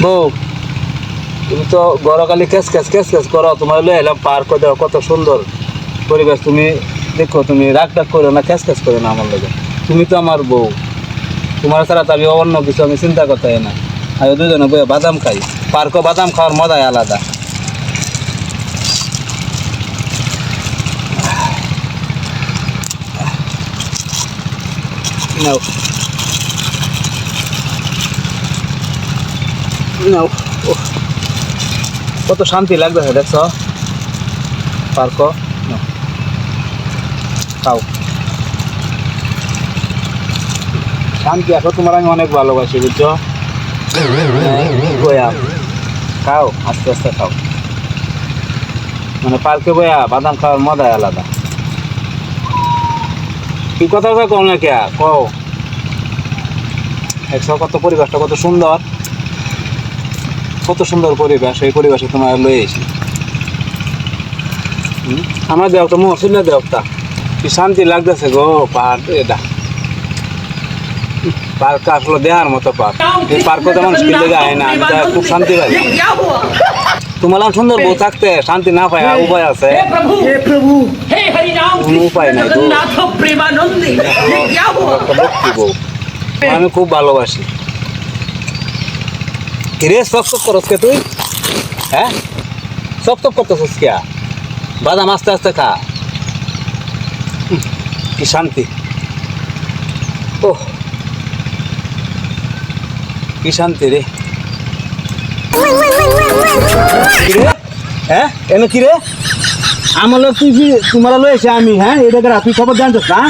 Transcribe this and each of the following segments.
বউ তুমি তো গরকালি ক্যাস ক্যাস ক্যাস ক্যাস করো, তোমার লয়ে এলাম পার্ক দেওয়া, কত সুন্দর পরিবেশ। তুমি দেখো, তুমি রাগ টাগ করো না, ক্যাস ক্যাস করো না আমার লগে। তুমি তো আমার বউ, তোমার ছাড়া তো আমি অন্য কিছু আমি চিন্তা করতে না। আমি দুজনে বইয়ে বাদাম খাই, পার্কও বাদাম খাওয়ার মজাই আলাদা। নাও নাও, ওহ, কত শান্তি লাগতেছে দেখছ পার্ক। খাও, শান্তি আসো, তোমার আমি অনেক ভালোবাসি বুঝছো। বয়া খাও, আস্তে আস্তে খাও, মানে পার্কে বয়া বাদাম খাওয়ার মজাই আলাদা। কি কথা কও না কে কও, দেখছো কত পরিবেশটা কত সুন্দর, কত সুন্দর পরিবেশ। এই পরিবেশে তোমার লয়ে এসি আমার দেওটা মহসিল্লা দেওটা, কি শান্তি লাগতেছে গো। পাহাড় এটা পার্ক আসলে দেওয়ার মতো পার্ক। এই পার্কও তেমন কিনতে যায় না, আমি তো খুব শান্তি পাই। তোমার সুন্দর বউ থাকতে শান্তি না পায় উপায় আছে? কোনো উপায় নাই গো, একটা লক্ষ্মী বউ আমি খুব ভালোবাসি। কিরে সব সব করস কে তুই? হ্যাঁ সব সব করতেছিস কে? বাদাম আস্তে আস্তে খা, কি শান্তি। ওহ কি শান্তি রে। কিরে হ্যাঁ এনে কিরে আমার লোক তুই তোমার লয়েছে আমি? হ্যাঁ এটা তুই খবর জানছিস না?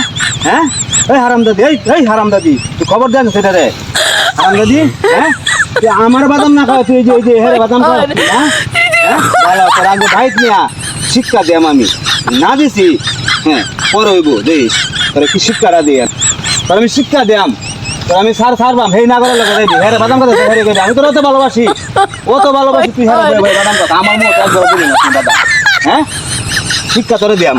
হ্যাঁ এই হারামদাদি, এই হারামদাদি তুই খবর জানছিস এটা রে হারামদাদি? হ্যাঁ তুই আমার বাদাম না খাওয়া, তুই যে হেরে বাদাম খাওয়া? হ্যাঁ ভালো তোর আগে ভাইত নিয়া শিক্ষা দেম আমি না দিছি। হ্যাঁ পরে হইব দেশ তোরা কি শিক্ষাটা দিয়ে তোর আমি শিক্ষা দেম, তোর আমি সারবাম হেই না করে লাগে হেরে বাদাম কথা হেরে গেছে। আমি তোর অত ভালোবাসি, অত ভালোবাসি, তুই হেরে বাদাম কথা আমার মতো একবার বলি না দাদা। হ্যাঁ শিক্ষা তোরে দিয়াম।